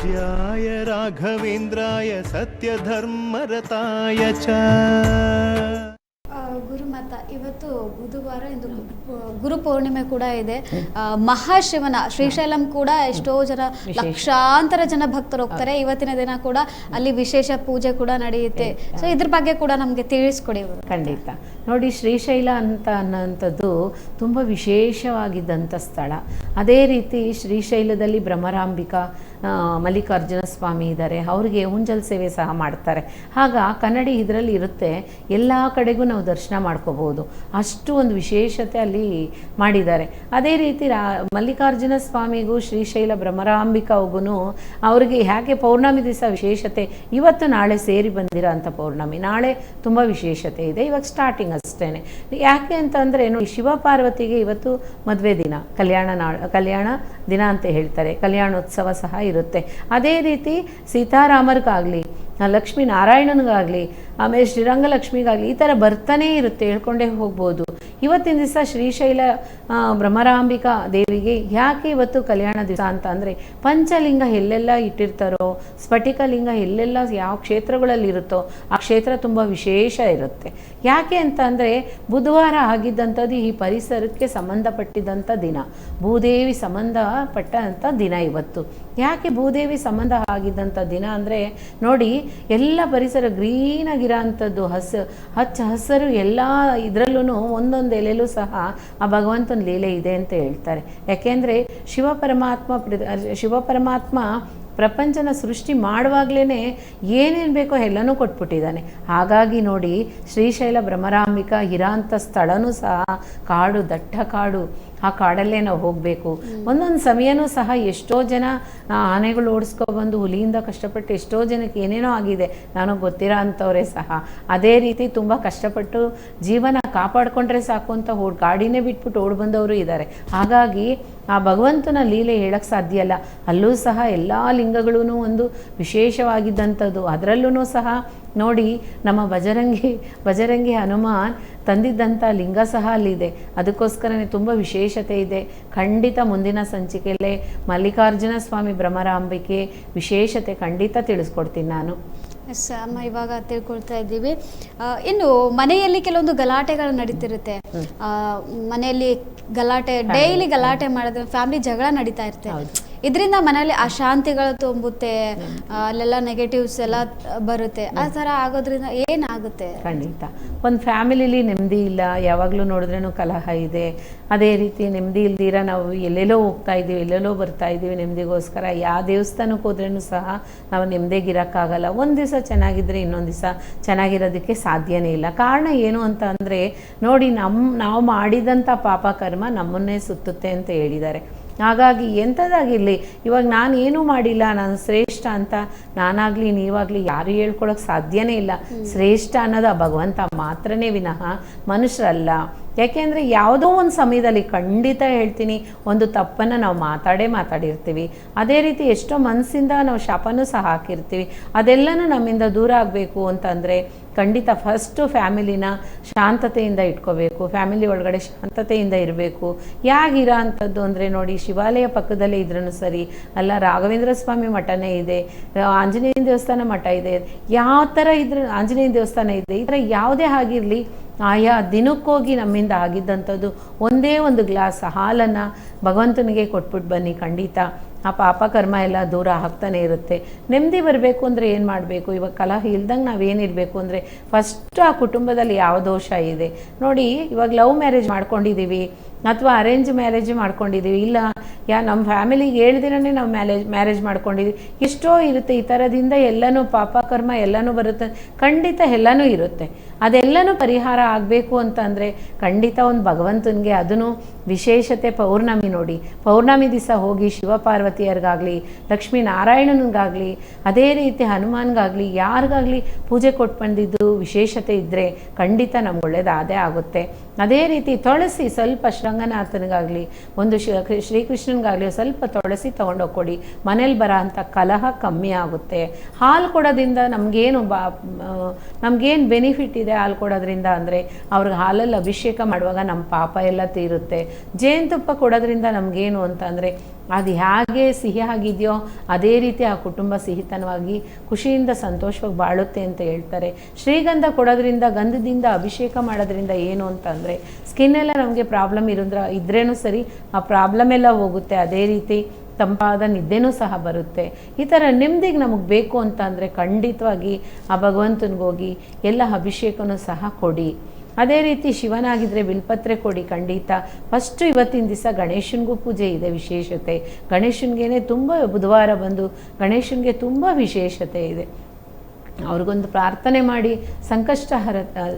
पूज्याय राघवेन्द्राय सत्यधर्मरताय च। ಗುರುಮತ ಇವತ್ತು ಬುಧವಾರ, ಇಂದು ಗುರು ಪೌರ್ಣಿಮೆ ಕೂಡ ಇದೆ. ಮಹಾಶಿವನ ಶ್ರೀಶೈಲಂ ಕೂಡ ಎಷ್ಟೋ ಜನ, ಲಕ್ಷಾಂತರ ಜನ ಭಕ್ತರು ಹೋಗ್ತಾರೆ. ಇವತ್ತಿನ ದಿನ ಕೂಡ ಅಲ್ಲಿ ವಿಶೇಷ ಪೂಜೆ ಕೂಡ ನಡೆಯುತ್ತೆ. ಸೊ ಇದ್ರ ಬಗ್ಗೆ ಕೂಡ ನಮಗೆ ತಿಳಿಸ್ಕೊಡಿ. ಖಂಡಿತ. ನೋಡಿ, ಶ್ರೀಶೈಲ ಅನ್ನೋಂಥದ್ದು ತುಂಬ ವಿಶೇಷವಾಗಿದ್ದಂಥ ಸ್ಥಳ. ಅದೇ ರೀತಿ ಶ್ರೀಶೈಲದಲ್ಲಿ ಭ್ರಮರಾಂಬಿಕಾ ಮಲ್ಲಿಕಾರ್ಜುನ ಸ್ವಾಮಿ ಇದ್ದಾರೆ, ಅವ್ರಿಗೆ ಹುಂಜಲ್ ಸೇವೆ ಸಹ ಮಾಡ್ತಾರೆ. ಆಗ ಕನ್ನಡಿ ಇದರಲ್ಲಿ ಇರುತ್ತೆ, ಎಲ್ಲ ಕಡೆಗೂ ನಾವು ದರ್ಶನ ಮಾಡ್ಕೋಬೋದು. ಅಷ್ಟು ಒಂದು ವಿಶೇಷತೆ ಅಲ್ಲಿ ಮಾಡಿದ್ದಾರೆ. ಅದೇ ರೀತಿ ಮಲ್ಲಿಕಾರ್ಜುನ ಸ್ವಾಮಿಗೂ ಶ್ರೀಶೈಲ ಭ್ರಮರಾಂಬಿಕಾಗೂ ಅವ್ರಿಗೆ ಯಾಕೆ ಪೌರ್ಣಮಿ ದಿವಸ ವಿಶೇಷತೆ, ಇವತ್ತು ನಾಳೆ ಸೇರಿ ಬಂದಿರೋ ಅಂಥ ಪೌರ್ಣಮಿ, ನಾಳೆ ತುಂಬ ವಿಶೇಷತೆ ಇದೆ. ಇವಾಗ ಸ್ಟಾರ್ಟಿಂಗ್ ಅಷ್ಟೇ. ಯಾಕೆ ಅಂತಂದರೆ ನೋಡಿ, ಶಿವ ಪಾರ್ವತಿಗೆ ಇವತ್ತು ಮದುವೆ ದಿನ, ಕಲ್ಯಾಣ ದಿನ ಅಂತ ಹೇಳ್ತಾರೆ. ಕಲ್ಯಾಣೋತ್ಸವ ಸಹ ಇರುತ್ತೆ. ಅದೇ ರೀತಿ ಸೀತಾರಾಮರಿಗಾಗಲಿ, ಲಕ್ಷ್ಮೀನಾರಾಯಣನಿಗಾಗಲಿ, ಆಮೇಲೆ ಶ್ರೀರಂಗಲಕ್ಷ್ಮಿಗಾಗಲಿ ಈ ಥರ ಬರ್ತಾನೇ ಇರುತ್ತೆ, ಹೇಳ್ಕೊಂಡೇ ಹೋಗ್ಬೋದು. ಇವತ್ತಿನ ದಿವಸ ಶ್ರೀಶೈಲ ಭ್ರಮರಾಂಬಿಕಾ ದೇವಿಗೆ ಯಾಕೆ ಇವತ್ತು ಕಲ್ಯಾಣ ದಿವಸ ಅಂತ ಅಂದರೆ, ಪಂಚಲಿಂಗ ಎಲ್ಲೆಲ್ಲ ಇಟ್ಟಿರ್ತಾರೋ, ಸ್ಫಟಿಕಲಿಂಗ ಎಲ್ಲೆಲ್ಲ ಯಾವ ಕ್ಷೇತ್ರಗಳಲ್ಲಿ ಇರುತ್ತೋ ಆ ಕ್ಷೇತ್ರ ತುಂಬ ವಿಶೇಷ ಇರುತ್ತೆ. ಯಾಕೆ ಅಂತ ಅಂದರೆ, ಬುಧವಾರ ಆಗಿದ್ದಂಥದ್ದು ಈ ಪರಿಸರಕ್ಕೆ ಸಂಬಂಧಪಟ್ಟಿದ್ದಂಥ ದಿನ, ಭೂದೇವಿ ಸಂಬಂಧಪಟ್ಟಂಥ ದಿನ ಇವತ್ತು. ಯಾಕೆ ಭೂದೇವಿ ಸಂಬಂಧ ಆಗಿದ್ದಂಥ ದಿನ ಅಂದರೆ, ನೋಡಿ, ಎಲ್ಲ ಪರಿಸರ ಗ್ರೀನಾಗಿರೋ ಅಂಥದ್ದು, ಹಚ್ಚ ಹಸಿರು ಎಲ್ಲ ಇದರಲ್ಲೂ ಒಂದೊಂದು ಎಲೆಯಲ್ಲೂ ಸಹ ಆ ಭಗವಂತನ ಲೀಲೆ ಇದೆ ಅಂತ ಹೇಳ್ತಾರೆ. ಯಾಕೆಂದರೆ ಶಿವ ಪರಮಾತ್ಮ ಪ್ರಪಂಚನ ಸೃಷ್ಟಿ ಮಾಡುವಾಗಲೇ ಏನೇನು ಬೇಕೋ ಎಲ್ಲನೂ ಕೊಟ್ಬಿಟ್ಟಿದ್ದಾನೆ. ಹಾಗಾಗಿ ನೋಡಿ, ಶ್ರೀಶೈಲ ಭ್ರಮರಾಂಬಿಕಾ ಇರೋಂಥ ಸ್ಥಳನೂ ಸಹ ಕಾಡು, ದಟ್ಟ ಕಾಡು. ಆ ಕಾಡಲ್ಲೇ ನಾವು ಹೋಗಬೇಕು. ಒಂದೊಂದು ಸಮಯನೂ ಸಹ ಎಷ್ಟೋ ಜನ ಆನೆಗಳು ಓಡಿಸ್ಕೊಬಂದು ಹುಲಿಯಿಂದ ಕಷ್ಟಪಟ್ಟು ಎಷ್ಟೋ ಜನಕ್ಕೆ ಏನೇನೋ ಆಗಿದೆ, ನನಗೆ ಗೊತ್ತಿರೋ ಅಂಥವರೇ ಸಹ. ಅದೇ ರೀತಿ ತುಂಬ ಕಷ್ಟಪಟ್ಟು ಜೀವನ ಕಾಪಾಡಿಕೊಂಡ್ರೆ ಸಾಕು ಅಂತ ಗಾಡಿನೇ ಬಿಟ್ಬಿಟ್ಟು ಓಡಿ ಬಂದವರು ಇದ್ದಾರೆ. ಹಾಗಾಗಿ ಆ ಭಗವಂತನ ಲೀಲೆ ಹೇಳಕ್ಕೆ ಸಾಧ್ಯ ಅಲ್ಲ. ಅಲ್ಲೂ ಸಹ ಎಲ್ಲ ಲಿಂಗಗಳೂ ಒಂದು ವಿಶೇಷವಾಗಿದ್ದಂಥದ್ದು. ಅದರಲ್ಲೂ ಸಹ ನೋಡಿ, ನಮ್ಮ ಬಜರಂಗಿ ಹನುಮಾನ್ ತಂದಿದ್ದಂಥ ಲಿಂಗ ಸಹ ಅಲ್ಲಿದೆ. ಅದಕ್ಕೋಸ್ಕರನೇ ತುಂಬ ವಿಶೇಷತೆ ಇದೆ. ಖಂಡಿತ ಮುಂದಿನ ಸಂಚಿಕೆಯಲ್ಲೇ ಮಲ್ಲಿಕಾರ್ಜುನ ಸ್ವಾಮಿ ಭ್ರಮರಾಂಬಿಕೆ ವಿಶೇಷತೆ ಖಂಡಿತ ತಿಳಿಸ್ಕೊಡ್ತೀನಿ ನಾನು. ಎಸ್ ಅಮ್ಮ, ಇವಾಗ ತಿಳ್ಕೊಳ್ತಾ ಇದ್ದೀವಿ. ಇನ್ನು ಮನೆಯಲ್ಲಿ ಕೆಲವೊಂದು ಗಲಾಟೆಗಳು ನಡೀತಿರುತ್ತೆ. ಮನೆಯಲ್ಲಿ ಗಲಾಟೆ, ಡೈಲಿ ಗಲಾಟೆ ಮಾಡಿದ್ರೆ ಫ್ಯಾಮಿಲಿ ಜಗಳ ನಡೀತಾ ಇರುತ್ತೆ. ಇದರಿಂದ ಮನೆಯಲ್ಲಿ ಅಶಾಂತಿಗಳು ತುಂಬುತ್ತೆ, ಅಲ್ಲೆಲ್ಲ ನೆಗೆಟಿವ್ಸ್ ಎಲ್ಲ ಬರುತ್ತೆ. ಆ ಥರ ಆಗೋದ್ರಿಂದ ಏನಾಗುತ್ತೆ? ಖಂಡಿತ ಒಂದು ಫ್ಯಾಮಿಲಿಲಿ ನೆಮ್ಮದಿ ಇಲ್ಲ, ಯಾವಾಗಲೂ ನೋಡಿದ್ರೂ ಕಲಹ ಇದೆ. ಅದೇ ರೀತಿ ನೆಮ್ಮದಿ ಇಲ್ದಿರ ನಾವು ಎಲ್ಲೆಲ್ಲೋ ಹೋಗ್ತಾ ಇದ್ದೀವಿ, ಎಲ್ಲೆಲ್ಲೋ ಬರ್ತಾ ಇದ್ದೀವಿ ನೆಮ್ಮದಿಗೋಸ್ಕರ. ಯಾವ ದೇವಸ್ಥಾನಕ್ಕೆ ಹೋದ್ರೂ ಸಹ ನಾವು ನೆಮ್ಮದಿಗಿರೋಕ್ಕಾಗಲ್ಲ. ಒಂದು ದಿವಸ ಚೆನ್ನಾಗಿದ್ದರೆ ಇನ್ನೊಂದು ದಿವಸ ಚೆನ್ನಾಗಿರೋದಕ್ಕೆ ಸಾಧ್ಯನೇ ಇಲ್ಲ. ಕಾರಣ ಏನು ಅಂತ ಅಂದರೆ, ನೋಡಿ, ನಾವು ಮಾಡಿದಂಥ ಪಾಪ ಕರ್ಮ ನಮ್ಮನ್ನೇ ಸುತ್ತುತ್ತೆ ಅಂತ ಹೇಳಿದ್ದಾರೆ. ಹಾಗಾಗಿ ಎಂಥದ್ದಾಗಿರಲಿ, ಇವಾಗ ನಾನು ಏನೂ ಮಾಡಿಲ್ಲ, ನಾನು ಶ್ರೇಷ್ಠ ಅಂತ ನಾನಾಗಲಿ ನೀವಾಗಲಿ ಯಾರು ಹೇಳ್ಕೊಳಕ್ಕೆ ಸಾಧ್ಯನೇ ಇಲ್ಲ. ಶ್ರೇಷ್ಠ ಅನ್ನೋದು ಆ ಭಗವಂತ ಮಾತ್ರನೇ ವಿನಃ ಮನುಷ್ಯರಲ್ಲ. ಯಾಕೆಂದರೆ ಯಾವುದೋ ಒಂದು ಸಮಯದಲ್ಲಿ ಖಂಡಿತ ಹೇಳ್ತೀನಿ, ಒಂದು ತಪ್ಪನ್ನು ನಾವು ಮಾತಾಡಿರ್ತೀವಿ. ಅದೇ ರೀತಿ ಎಷ್ಟೋ ಮನಸ್ಸಿಂದ ನಾವು ಶಾಪನೂ ಸಹ ಹಾಕಿರ್ತೀವಿ. ಅದೆಲ್ಲನೂ ನಮ್ಮಿಂದ ದೂರ ಆಗಬೇಕು ಅಂತಂದರೆ ಖಂಡಿತ ಫಸ್ಟು ಫ್ಯಾಮಿಲಿನ ಶಾಂತತೆಯಿಂದ ಇಟ್ಕೋಬೇಕು. ಫ್ಯಾಮಿಲಿ ಒಳಗಡೆ ಶಾಂತತೆಯಿಂದ ಇರಬೇಕು. ಯಾಗಿರೋ ಅಂಥದ್ದು ಅಂದರೆ, ನೋಡಿ, ಶಿವಾಲಯ ಪಕ್ಕದಲ್ಲೇ ಇದ್ರೂ ಸರಿ, ಅಲ್ಲ ರಾಘವೇಂದ್ರ ಸ್ವಾಮಿ ಮಠನೇ ಇದೆ, ಆಂಜನೇಯ ದೇವಸ್ಥಾನ ಮಠ ಇದೆ, ಯಾವ ಥರ ಇದ್ರೆ ಆಂಜನೇಯ ದೇವಸ್ಥಾನ ಇದೆ, ಈ ಥರ ಯಾವುದೇ ಆಗಿರಲಿ, ಆಯಾ ದಿನಕ್ಕೋಗಿ ನಮ್ಮಿಂದ ಆಗಿದ್ದಂಥದ್ದು ಒಂದೇ ಒಂದು ಗ್ಲಾಸ್ ಹಾಲನ್ನು ಭಗವಂತನಿಗೆ ಕೊಟ್ಬಿಟ್ಟು ಬನ್ನಿ. ಖಂಡಿತ ಆ ಪಾಪ ಕರ್ಮ ಎಲ್ಲ ದೂರ ಆಗ್ತಾನೆ ಇರುತ್ತೆ. ನೆಮ್ಮದಿ ಬರಬೇಕು ಅಂದರೆ ಏನು ಮಾಡಬೇಕು? ಇವಾಗ ಕಲಹ ಇಲ್ದಂಗೆ ನಾವೇನಿರಬೇಕು ಅಂದರೆ, ಫಸ್ಟ್ ಆ ಕುಟುಂಬದಲ್ಲಿ ಯಾವ ದೋಷ ಇದೆ ನೋಡಿ. ಇವಾಗ ಲವ್ ಮ್ಯಾರೇಜ್ ಮಾಡ್ಕೊಂಡಿದ್ದೀವಿ ಅಥವಾ ಅರೇಂಜ್ ಮ್ಯಾರೇಜ್ ಮಾಡ್ಕೊಂಡಿದ್ದೀವಿ, ಇಲ್ಲ ನಮ್ಮ ಫ್ಯಾಮಿಲಿಗೆ ಹೇಳ್ದಿರೇ ನಾವು ಮ್ಯಾರೇಜ್ ಮಾಡ್ಕೊಂಡಿದ್ದೀವಿ, ಎಷ್ಟೋ ಇರುತ್ತೆ. ಈ ಥರದಿಂದ ಎಲ್ಲನೂ ಪಾಪ ಕರ್ಮ ಎಲ್ಲನೂ ಬರುತ್ತೆ. ಖಂಡಿತ ಎಲ್ಲನೂ ಇರುತ್ತೆ. ಅದೆಲ್ಲನೂ ಪರಿಹಾರ ಆಗಬೇಕು ಅಂತಂದರೆ ಖಂಡಿತ ಒಂದು ಭಗವಂತನಿಗೆ ಅದನ್ನು ವಿಶೇಷತೆ ಪೌರ್ಣಮಿ ನೋಡಿ. ಪೌರ್ಣಮಿ ದಿವಸ ಹೋಗಿ ಶಿವಪಾರ್ವತಿಯರಿಗಾಗಲಿ, ಲಕ್ಷ್ಮೀನಾರಾಯಣನಿಗಾಗಲಿ, ಅದೇ ರೀತಿ ಹನುಮಾನ್ಗಾಗಲಿ, ಯಾರಿಗಾಗಲಿ ಪೂಜೆ ಕೊಟ್ಟು ಬಂದಿದ್ದು ವಿಶೇಷತೆ ಇದ್ದರೆ ಖಂಡಿತ ನಮ್ಗೆ ಒಳ್ಳೇದಾದೇ ಆಗುತ್ತೆ. ಅದೇ ರೀತಿ ತುಳಸಿ ಸ್ವಲ್ಪ ಶ್ರೀರಂಗನಾಥನಿಗಾಗಲಿ, ಒಂದು ಶ್ರೀಕೃಷ್ಣನಿಗಾಗಲಿ ಸ್ವಲ್ಪ ತುಳಸಿ ತೊಗೊಂಡೋಗ್ಕೊಡಿ. ಮನೇಲಿ ಬರೋ ಅಂಥ ಕಲಹ ಕಮ್ಮಿ ಆಗುತ್ತೆ. ಹಾಲು ಕೊಡೋದ್ರಿಂದ ನಮಗೇನು ಬೆನಿಫಿಟ್ ಇದೆ ಹಾಲು ಕೊಡೋದ್ರಿಂದ ಅಂದರೆ, ಅವ್ರಿಗೆ ಹಾಲಲ್ಲಿ ಅಭಿಷೇಕ ಮಾಡುವಾಗ ನಮ್ಮ ಪಾಪ ಎಲ್ಲ ತೀರುತ್ತೆ. ಜೇನುತುಪ್ಪ ಕೊಡೋದ್ರಿಂದ ನಮಗೇನು ಅಂತ ಅಂದರೆ ಅದು ಹೇಗೆ ಸಿಹಿ ಆಗಿದೆಯೋ ಅದೇ ರೀತಿ ಆ ಕುಟುಂಬ ಸಿಹಿತನವಾಗಿ ಖುಷಿಯಿಂದ ಸಂತೋಷವಾಗಿ ಬಾಳುತ್ತೆ ಅಂತ ಹೇಳ್ತಾರೆ. ಶ್ರೀಗಂಧ ಕೊಡೋದ್ರಿಂದ, ಗಂಧದಿಂದ ಅಭಿಷೇಕ ಮಾಡೋದ್ರಿಂದ ಏನು ಅಂತ ಅಂದರೆ ಸ್ಕಿನ್ನೆಲ್ಲ ನಮಗೆ ಪ್ರಾಬ್ಲಮ್ ಇದ್ರೇನು ಸರಿ, ಆ ಪ್ರಾಬ್ಲಮ್ ಎಲ್ಲ ಹೋಗುತ್ತೆ. ಅದೇ ರೀತಿ ತಂಪಾದ ನಿದ್ದೆನೂ ಸಹ ಬರುತ್ತೆ. ಈ ಥರ ನೆಮ್ಮದಿಗೆ ನಮಗೆ ಬೇಕು ಅಂತ ಅಂದರೆ ಖಂಡಿತವಾಗಿ ಆ ಭಗವಂತನಿಗೋಗಿ ಎಲ್ಲ ಅಭಿಷೇಕನೂ ಸಹ ಕೊಡಿ. ಅದೇ ರೀತಿ ಶಿವನಾಗಿದ್ದರೆ ಬಿಲ್ಪತ್ರೆ ಕೊಡಿ ಖಂಡಿತ. ಫಸ್ಟು ಇವತ್ತಿನ ದಿವಸ ಗಣೇಶನಿಗೂ ಪೂಜೆ ಇದೆ, ವಿಶೇಷತೆ. ಗಣೇಶನಿಗೇ ತುಂಬ ಬುಧವಾರ ಬಂದು ಗಣೇಶನಿಗೆ ತುಂಬ ವಿಶೇಷತೆ ಇದೆ. ಅವ್ರಿಗೊಂದು ಪ್ರಾರ್ಥನೆ ಮಾಡಿ ಸಂಕಷ್ಟಹರ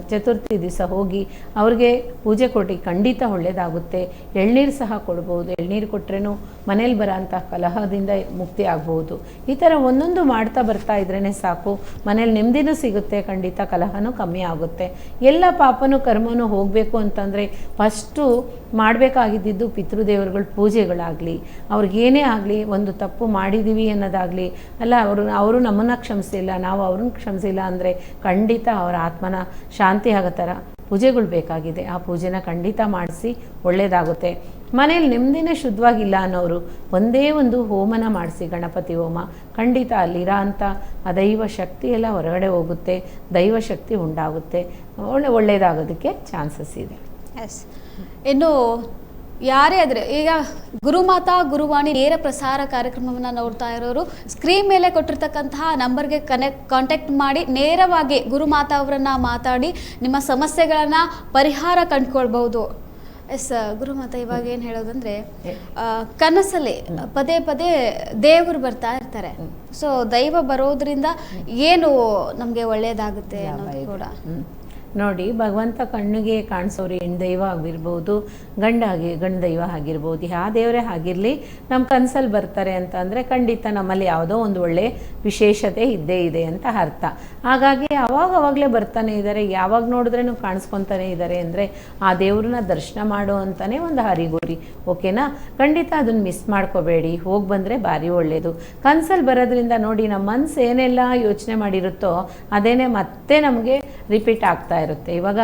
ಚತುರ್ಥಿ ದಿವಸ ಹೋಗಿ ಅವ್ರಿಗೆ ಪೂಜೆ ಕೊಟ್ಟು ಖಂಡಿತ ಒಳ್ಳೆಯದಾಗುತ್ತೆ. ಎಳ್ನೀರು ಸಹ ಕೊಡ್ಬೋದು. ಎಳ್ನೀರು ಕೊಟ್ರೇನು ಮನೇಲಿ ಬರೋಂಥ ಕಲಹದಿಂದ ಮುಕ್ತಿ ಆಗ್ಬೋದು. ಈ ಥರ ಒಂದೊಂದು ಮಾಡ್ತಾ ಬರ್ತಾ ಇದ್ರೇ ಸಾಕು, ಮನೇಲಿ ನೆಮ್ಮದಿನೂ ಸಿಗುತ್ತೆ, ಖಂಡಿತ ಕಲಹನೂ ಕಮ್ಮಿ ಆಗುತ್ತೆ. ಎಲ್ಲ ಪಾಪನೂ ಕರ್ಮನೂ ಹೋಗಬೇಕು ಅಂತಂದರೆ ಫಸ್ಟು ಮಾಡಬೇಕಾಗಿದ್ದು ಪಿತೃದೇವರುಗಳ ಪೂಜೆಗಳಾಗಲಿ, ಅವ್ರಿಗೇನೇ ಆಗಲಿ, ಒಂದು ತಪ್ಪು ಮಾಡಿದ್ದೀವಿ ಅನ್ನೋದಾಗಲಿ, ಅಲ್ಲ ಅವರು ನಮ್ಮನ್ನು ಕ್ಷಮಿಸಿಲ್ಲ, ನಾವು ಅವ್ರನ್ನ ಕ್ಷಮಿಸಿಲ್ಲ ಅಂದರೆ ಖಂಡಿತ ಅವರ ಆತ್ಮನ ಶಾಂತಿ ಆಗೋ ಥರ ಪೂಜೆಗಳು ಬೇಕಾಗಿದೆ. ಆ ಪೂಜೆನ ಖಂಡಿತ ಮಾಡಿಸಿ ಒಳ್ಳೆಯದಾಗುತ್ತೆ. ಮನೇಲಿ ನೆಮ್ಮದಿನೇ ಶುದ್ಧವಾಗಿಲ್ಲ ಅನ್ನೋರು ಒಂದೇ ಒಂದು ಹೋಮನ ಮಾಡಿಸಿ, ಗಣಪತಿ ಹೋಮ. ಖಂಡಿತ ಅಲ್ಲಿರೋ ಅಂಥ ಅದೈವ ಶಕ್ತಿ ಎಲ್ಲ ಹೊರಗಡೆ ಹೋಗುತ್ತೆ, ದೈವಶಕ್ತಿ ಉಂಟಾಗುತ್ತೆ, ಒಳ್ಳೆಯದಾಗೋದಕ್ಕೆ ಚಾನ್ಸಸ್ ಇದೆ. ಎಸ್. ಇನ್ನು ಯಾರೇ ಆದರೆ ಈಗ ಗುರುಮಾತಾ ಗುರುವಾಣಿ ನೇರ ಪ್ರಸಾರ ಕಾರ್ಯಕ್ರಮವನ್ನು ನೋಡ್ತಾ ಇರೋರು ಸ್ಕ್ರೀನ್ ಮೇಲೆ ಕೊಟ್ಟಿರ್ತಕ್ಕಂತಹ ನಂಬರ್ಗೆ ಕಾಂಟ್ಯಾಕ್ಟ್ ಮಾಡಿ ನೇರವಾಗಿ ಗುರುಮಾತಾ ಅವರನ್ನು ಮಾತಾಡಿ ನಿಮ್ಮ ಸಮಸ್ಯೆಗಳನ್ನು ಪರಿಹಾರ ಕಂಡುಕೊಳ್ಬಹುದು. ಎಸ್ ಗುರುಮಾತಾ, ಇವಾಗ ಏನು ಹೇಳೋದಂದರೆ ಕನಸಲ್ಲಿ ಪದೇ ಪದೇ ದೇವರು ಬರ್ತಾ ಇರ್ತಾರೆ. ಸೊ ದೈವ ಬರೋದ್ರಿಂದ ಏನು ನಮಗೆ ಒಳ್ಳೆಯದಾಗುತ್ತೆ ಅನ್ನೋದು ಕೂಡ ನೋಡಿ, ಭಗವಂತ ಕಣ್ಣಿಗೆ ಕಾಣಿಸೋರು ಹೆಣ್ಣು ದೈವ ಆಗಿರ್ಬೋದು, ಗಂಡು ದೈವ ಆಗಿರ್ಬೋದು, ಯಾವ ದೇವರೇ ಆಗಿರಲಿ ನಮ್ಮ ಕನಸಲ್ಲಿ ಬರ್ತಾರೆ ಅಂತ ಅಂದರೆ ಖಂಡಿತ ನಮ್ಮಲ್ಲಿ ಯಾವುದೋ ಒಂದು ಒಳ್ಳೆ ವಿಶೇಷತೆ ಇದ್ದೇ ಇದೆ ಅಂತ ಅರ್ಥ. ಹಾಗಾಗಿ ಅವಾಗಲೇ ಬರ್ತಾನೆ ಇದ್ದಾರೆ, ಯಾವಾಗ ನೋಡಿದ್ರೂ ಕಾಣಿಸ್ಕೊತಾನೆ ಇದ್ದಾರೆ ಅಂದರೆ ಆ ದೇವ್ರನ್ನ ದರ್ಶನ ಮಾಡು ಅಂತಲೇ ಒಂದು ಹರಿಗೋರಿ. ಓಕೆನಾ? ಖಂಡಿತ ಅದನ್ನು ಮಿಸ್ ಮಾಡ್ಕೋಬೇಡಿ, ಹೋಗಿ ಬಂದರೆ ಭಾರಿ ಒಳ್ಳೆಯದು. ಕನಸಲ್ಲಿ ಬರೋದ್ರಿಂದ ನೋಡಿ, ನಮ್ಮ ಮನಸ್ಸು ಏನೆಲ್ಲ ಯೋಚನೆ ಮಾಡಿರುತ್ತೋ ಅದೇನೇ ಮತ್ತೆ ನಮಗೆ ರಿಪೀಟ್ ಆಗ್ತಾ ಇರುತ್ತೆ. ಇವಾಗ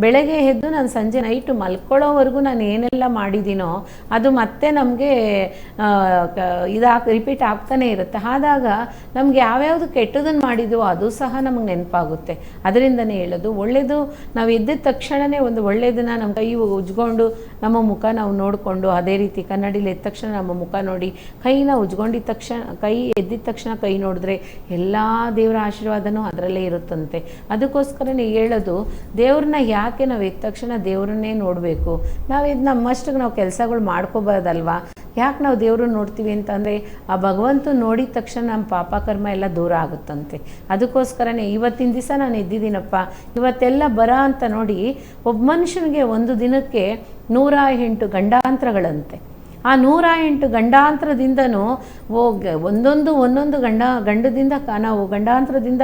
ಬೆಳಗ್ಗೆ ಎದ್ದು ನಾನು ಸಂಜೆ ನೈಟು ಮಲ್ಕೊಳ್ಳೋವರೆಗೂ ನಾನು ಏನೆಲ್ಲ ಮಾಡಿದ್ದೀನೋ ಅದು ಮತ್ತೆ ನಮಗೆ ರಿಪೀಟ್ ಆಗ್ತಾನೆ ಇರುತ್ತೆ. ಆದಾಗ ನಮ್ಗೆ ಯಾವ್ಯಾವುದು ಕೆಟ್ಟದನ್ನು ಮಾಡಿದ್ವೋ ಅದು ಸಹ ನಮಗೆ ನೆನಪಾಗುತ್ತೆ. ಅದರಿಂದನೇ ಹೇಳೋದು, ಒಳ್ಳೆಯದು ನಾವು ಎದ್ದಿದ ತಕ್ಷಣವೇ ಒಂದು ಒಳ್ಳೆಯದನ್ನು ನಮ್ಮ ಕೈ ಉಜ್ಕೊಂಡು ನಮ್ಮ ಮುಖ ನಾವು ನೋಡಿಕೊಂಡು, ಅದೇ ರೀತಿ ಕನ್ನಡಿಲಿ ಎದ್ದ ತಕ್ಷಣ ನಮ್ಮ ಮುಖ ನೋಡಿ, ಕೈನ ಉಜ್ಕೊಂಡಿದ್ದ ತಕ್ಷಣ, ಕೈ ಎದ್ದಿದ ತಕ್ಷಣ ಕೈ ನೋಡಿದ್ರೆ ಎಲ್ಲ ದೇವರ ಆಶೀರ್ವಾದನೂ ಅದರಲ್ಲೇ ಇರುತ್ತಂತೆ. ಅದಕ್ಕೋಸ್ಕರನೇ ಹೇಳೋದು, ದೇವ್ರನ್ನ ಯಾಕೆ ನಾವು ಎದ್ದ ತಕ್ಷಣ ದೇವ್ರನ್ನೇ ನೋಡಬೇಕು, ನಾವು ಇದು ನಮ್ಮಷ್ಟಿಗೆ ನಾವು ಕೆಲಸಗಳು ಮಾಡ್ಕೋಬೋದಲ್ವಾ? ಯಾಕೆ ನಾವು ದೇವ್ರನ್ನ ನೋಡ್ತೀವಿ ಅಂತಂದರೆ ಆ ಭಗವಂತ ನೋಡಿದ ತಕ್ಷಣ ನಮ್ಮ ಪಾಪ ಕರ್ಮ ಎಲ್ಲ ದೂರ ಆಗುತ್ತಂತೆ. ಅದಕ್ಕೋಸ್ಕರನೇ ಇವತ್ತಿನ ದಿವಸ ನಾನು ಎದ್ದಿದ್ದೀನಪ್ಪ, ಇವತ್ತೆಲ್ಲ ಬರ ಅಂತ ನೋಡಿ, ಒಬ್ಬ ಮನುಷ್ಯನಿಗೆ ಒಂದು ದಿನಕ್ಕೆ 108 ಗಂಡಾಂತರಗಳಂತೆ. ಆ 108 ಗಂಡಾಂತರದಿಂದನೂ ಒಂದೊಂದು ಗಂಡದಿಂದ ನಾವು ಗಂಡಾಂತರದಿಂದ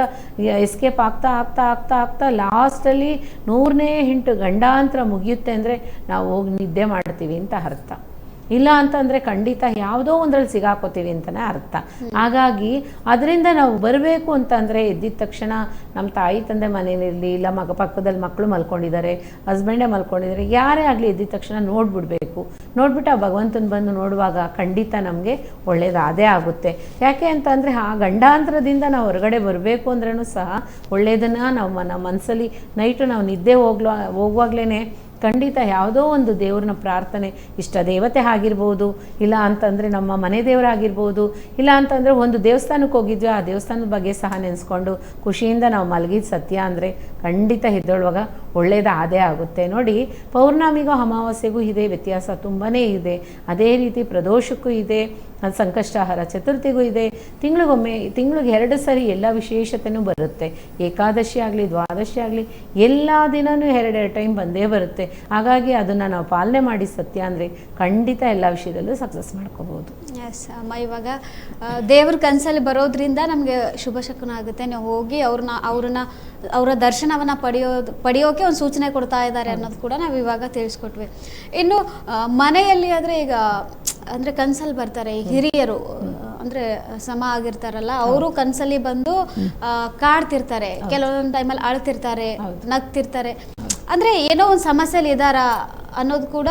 ಎಸ್ಕೇಪ್ ಆಗ್ತಾ ಲಾಸ್ಟಲ್ಲಿ 108 ಗಂಡಾಂತರ ಮುಗಿಯುತ್ತೆ ಅಂದರೆ ನಾವು ಹೋಗಿ ನಿದ್ದೆ ಮಾಡ್ತೀವಿ ಅಂತ ಅರ್ಥ. ಇಲ್ಲ ಅಂತಂದರೆ ಖಂಡಿತ ಯಾವುದೋ ಒಂದ್ರಲ್ಲಿ ಸಿಗಾಕೋತೀವಿ ಅಂತಲೇ ಅರ್ಥ. ಹಾಗಾಗಿ ಅದರಿಂದ ನಾವು ಬರಬೇಕು ಅಂತಂದರೆ ಎದ್ದಿದ ತಕ್ಷಣ ನಮ್ಮ ತಾಯಿ ತಂದೆ ಮನೇಲಿರಲಿ, ಇಲ್ಲ ಪಕ್ಕದಲ್ಲಿ ಮಕ್ಕಳು ಮಲ್ಕೊಂಡಿದ್ದಾರೆ, ಹಸ್ಬೆಂಡೇ ಮಲ್ಕೊಂಡಿದ್ದಾರೆ, ಯಾರೇ ಆಗಲಿ ಎದ್ದಿದ ತಕ್ಷಣ ನೋಡಿಬಿಡ್ಬೇಕು. ನೋಡ್ಬಿಟ್ಟು ಆ ಭಗವಂತನ ಬಂದು ನೋಡುವಾಗ ಖಂಡಿತ ನಮಗೆ ಒಳ್ಳೆಯದಾದೇ ಆಗುತ್ತೆ. ಯಾಕೆ ಅಂತಂದರೆ ಆ ಗಂಡಾಂತರದಿಂದ ನಾವು ಹೊರಗಡೆ ಬರಬೇಕು ಅಂದ್ರೂ ಸಹ ಒಳ್ಳೆಯದನ್ನು ನಾವು ನಮ್ಮ ಮನಸ್ಸಲ್ಲಿ ನೈಟು ನಾವು ನಿದ್ದೆ ಹೋಗುವಾಗಲೇ ಖಂಡಿತ ಯಾವುದೋ ಒಂದು ದೇವ್ರನ್ನ ಪ್ರಾರ್ಥನೆ, ಇಷ್ಟ ದೇವತೆ ಆಗಿರ್ಬೋದು, ಇಲ್ಲ ಅಂತಂದರೆ ನಮ್ಮ ಮನೆ ದೇವರಾಗಿರ್ಬೋದು, ಇಲ್ಲ ಅಂತಂದರೆ ಒಂದು ದೇವಸ್ಥಾನಕ್ಕೆ ಹೋಗಿದ್ವಿ, ಆ ದೇವಸ್ಥಾನದ ಬಗ್ಗೆ ಸಹ ನೆನೆಸ್ಕೊಂಡು ಖುಷಿಯಿಂದ ನಾವು ಮಲಗಿದ ಸತ್ಯ ಅಂದರೆ ಖಂಡಿತ ಎದ್ದೇಳುವಾಗ ಒಳ್ಳೆಯದಾದೇ ಆಗುತ್ತೆ. ನೋಡಿ, ಪೌರ್ಣಮಿಗೂ ಅಮಾವಾಸ್ಯೆಗೂ ಇದೆ ವ್ಯತ್ಯಾಸ, ತುಂಬಾ ಇದೆ. ಅದೇ ರೀತಿ ಪ್ರದೋಷಕ್ಕೂ ಇದೆ, ಸಂಕಷ್ಟಹರ ಚತುರ್ಥಿಗೂ ಇದೆ. ತಿಂಗಳಿಗೆ 2 ಸರಿ ಎಲ್ಲ ವಿಶೇಷತೆಯೂ ಬರುತ್ತೆ. ಏಕಾದಶಿ ಆಗಲಿ, ದ್ವಾದಶಿ ಆಗಲಿ, ಎಲ್ಲ ದಿನವೂ 2 ಟೈಮ್ ಬಂದೇ ಬರುತ್ತೆ. ಹಾಗಾಗಿ ಅದನ್ನು ನಾವು ಪಾಲನೆ ಮಾಡಿ ಸತ್ಯ ಅಂದರೆ ಖಂಡಿತ ಎಲ್ಲ ವಿಷಯದಲ್ಲೂ ಸಕ್ಸಸ್ ಮಾಡ್ಕೋಬೋದು. ಎಸ್ ಅಮ್ಮ, ಇವಾಗ ದೇವ್ರ ಕನಸಲ್ಲಿ ಬರೋದ್ರಿಂದ ನಮಗೆ ಶುಭ ಶಕುನ ಆಗುತ್ತೆ. ನೀವು ಹೋಗಿ ಅವರ ದರ್ಶನವನ್ನು ಪಡೆಯೋಕೆ ಒಂದು ಸೂಚನೆ ಕೊಡ್ತಾ ಇದ್ದಾರೆ ಅನ್ನೋದು ಕೂಡ ನಾವು ಇವಾಗ ತಿಳಿಸ್ಕೊಟ್ವಿ. ಇನ್ನು ಮನೆಯಲ್ಲಿ ಆದರೆ ಈಗ ಅಂದರೆ ಕನಸಲ್ಲಿ ಬರ್ತಾರೆ ಹಿರಿಯರು, ಅಂದರೆ ಸಮ ಆಗಿರ್ತಾರಲ್ಲ, ಅವರು ಕನಸಲ್ಲಿ ಬಂದು ಕಾಡ್ತಿರ್ತಾರೆ, ಕೆಲವೊಂದು ಟೈಮಲ್ಲಿ ಅಳ್ತಿರ್ತಾರೆ, ನಗ್ತಿರ್ತಾರೆ. ಅಂದರೆ ಏನೋ ಒಂದು ಸಮಸ್ಯೆಯಲ್ಲಿ ಇದ್ದಾರಾ ಅನ್ನೋದು ಕೂಡ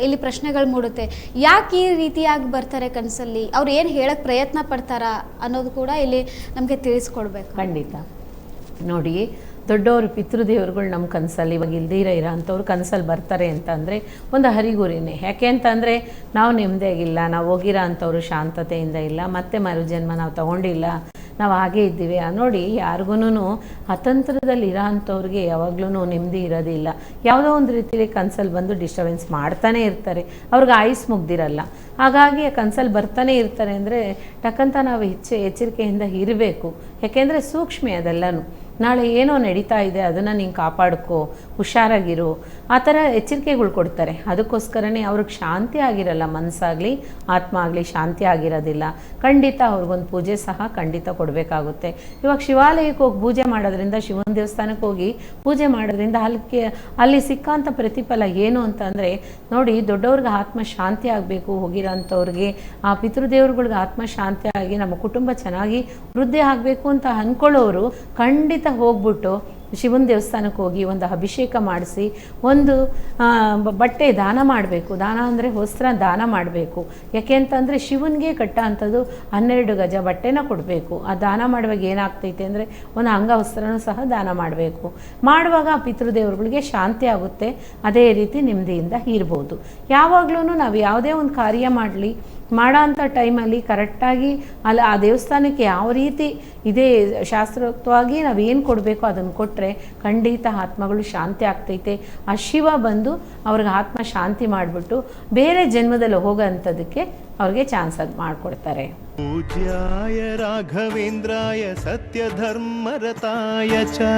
ಇಲ್ಲಿ ಪ್ರಶ್ನೆಗಳು ಮೂಡುತ್ತೆ. ಯಾಕೆ ಈ ರೀತಿಯಾಗಿ ಬರ್ತಾರೆ ಕನಸಲ್ಲಿ, ಅವ್ರು ಏನು ಹೇಳಕ್ಕೆ ಪ್ರಯತ್ನ ಪಡ್ತಾರಾ ಅನ್ನೋದು ಕೂಡ ಇಲ್ಲಿ ನಮಗೆ ತಿಳಿಸ್ಕೊಡ್ಬೇಕು. ಖಂಡಿತ. ನೋಡಿ, ದೊಡ್ಡವರು ಪಿತೃದೇವರುಗಳು ನಮ್ಮ ಕನಸಲ್ಲಿ ಇವಾಗ ಇಲ್ದಿರ ಇರೋ ಅಂಥವ್ರು ಕನಸಲ್ಲಿ ಬರ್ತಾರೆ ಅಂತಂದರೆ ಒಂದು ಹರಿಗುರಿನೇ. ಯಾಕೆ ಅಂತಂದರೆ ನಾವು ನೆಮ್ಮದಿಯಾಗಿಲ್ಲ, ನಾವು ಹೋಗಿರೋ ಅಂಥವ್ರು ಶಾಂತತೆಯಿಂದ ಇಲ್ಲ, ಮತ್ತೆ ಮರುಜನ್ಮ ನಾವು ತಗೊಂಡಿಲ್ಲ, ನಾವು ಹಾಗೇ ಇದ್ದೀವಿ. ನೋಡಿ, ಯಾರಿಗೂ ಅತಂತ್ರದಲ್ಲಿ ಇರೋ ಅಂಥವ್ರಿಗೆ ಯಾವಾಗ್ಲೂ ನೆಮ್ಮದಿ ಇರೋದಿಲ್ಲ. ಯಾವುದೋ ಒಂದು ರೀತಿಯಲ್ಲಿ ಕನಸಲ್ಲಿ ಬಂದು ಡಿಸ್ಟರ್ಬೆನ್ಸ್ ಮಾಡ್ತಾನೆ ಇರ್ತಾರೆ, ಅವ್ರಿಗೆ ಆಯುಸ್ ಮುಗ್ದಿರಲ್ಲ. ಹಾಗಾಗಿ ಕನಸಲ್ಲಿ ಬರ್ತಾನೆ ಇರ್ತಾರೆ ಅಂದರೆ ಟಕ್ಕಂತ ನಾವು ಎಚ್ಚರಿಕೆಯಿಂದ ಇರಬೇಕು. ಯಾಕೆಂದರೆ ಸೂಕ್ಷ್ಮ ಅದೆಲ್ಲನೂ. ನಾಳೆ ಏನೋ ನಡೀತಾ ಇದೆ, ಅದನ್ನು ನೀನು ಕಾಪಾಡ್ಕೋ, ಹುಷಾರಾಗಿರು, ಆ ಥರ ಎಚ್ಚರಿಕೆಗಳು ಕೊಡ್ತಾರೆ. ಅದಕ್ಕೋಸ್ಕರನೇ ಅವ್ರಿಗೆ ಶಾಂತಿ ಆಗಿರಲ್ಲ, ಮನಸ್ಸಾಗಲಿ ಆತ್ಮ ಆಗಲಿ ಶಾಂತಿ ಆಗಿರೋದಿಲ್ಲ. ಖಂಡಿತ ಅವ್ರಿಗೊಂದು ಪೂಜೆ ಸಹ ಖಂಡಿತ ಕೊಡಬೇಕಾಗುತ್ತೆ. ಇವಾಗ ಶಿವಾಲಯಕ್ಕೆ ಹೋಗಿ ಪೂಜೆ ಮಾಡೋದ್ರಿಂದ, ಶಿವನ ದೇವಸ್ಥಾನಕ್ಕೆ ಹೋಗಿ ಪೂಜೆ ಮಾಡೋದ್ರಿಂದ ಅಲ್ಲಿ ಸಿಕ್ಕಂಥ ಪ್ರತಿಫಲ ಏನು ಅಂತಂದರೆ, ನೋಡಿ, ದೊಡ್ಡವ್ರಿಗೆ ಆತ್ಮ ಶಾಂತಿ ಆಗಬೇಕು, ಹೋಗಿರೋ ಅಂಥವ್ರಿಗೆ ಆ ಪಿತೃದೇವ್ರುಗಳಿಗೆ ಆತ್ಮ ಶಾಂತಿ ಆಗಿ ನಮ್ಮ ಕುಟುಂಬ ಚೆನ್ನಾಗಿ ವೃದ್ಧಿ ಆಗಬೇಕು ಅಂತ ಅಂದ್ಕೊಳ್ಳೋರು ಖಂಡಿತ ಹೋಗ್ಬಿಟ್ಟು ಶಿವನ ದೇವಸ್ಥಾನಕ್ಕೆ ಹೋಗಿ ಒಂದು ಅಭಿಷೇಕ ಮಾಡಿಸಿ ಒಂದು ಬಟ್ಟೆ ದಾನ ಮಾಡಬೇಕು. ದಾನ ಅಂದರೆ ವಸ್ತ್ರ ದಾನ ಮಾಡಬೇಕು. ಯಾಕೆ ಅಂತಂದರೆ ಶಿವನಿಗೆ ಕಟ್ಟ ಅಂಥದ್ದು 12 ಗಜ ಬಟ್ಟೆನ ಕೊಡಬೇಕು. ಆ ದಾನ ಮಾಡುವಾಗ ಏನಾಗ್ತೈತೆ ಅಂದರೆ ಒಂದು ಅಂಗವಸ್ತ್ರನೂ ಸಹ ದಾನ ಮಾಡಬೇಕು. ಮಾಡುವಾಗ ಆ ಪಿತೃದೇವರುಗಳಿಗೆ ಶಾಂತಿ ಆಗುತ್ತೆ, ಅದೇ ರೀತಿ ನೆಮ್ಮದಿಯಿಂದ ಇರ್ಬೋದು. ಯಾವಾಗಲೂ ನಾವು ಯಾವುದೇ ಒಂದು ಕಾರ್ಯ ಮಾಡೋ ಅಂಥ ಟೈಮಲ್ಲಿ ಕರೆಕ್ಟಾಗಿ ಆ ದೇವಸ್ಥಾನಕ್ಕೆ ಯಾವ ರೀತಿ ಇದೇ ಶಾಸ್ತ್ರೋಕ್ತವಾಗಿ ನಾವು ಏನು ಕೊಡಬೇಕು ಅದನ್ನು ಕೊಟ್ಟರೆ ಖಂಡಿತ ಆತ್ಮಗಳು ಶಾಂತಿ ಆಗ್ತೈತೆ. ಆ ಶಿವ ಬಂದು ಅವ್ರಿಗೆ ಆತ್ಮ ಶಾಂತಿ ಮಾಡಿಬಿಟ್ಟು ಬೇರೆ ಜನ್ಮದಲ್ಲಿ ಹೋಗೋ ಅಂಥದಕ್ಕೆ ಅವ್ರಿಗೆ ಚಾನ್ಸ್ ಅದು ಮಾಡಿಕೊಡ್ತಾರೆ. ಪೂಜ್ಯಾಯ ರಾಘವೇಂದ್ರಾಯ ಸತ್ಯ ಧರ್ಮರತಾಯ ಚ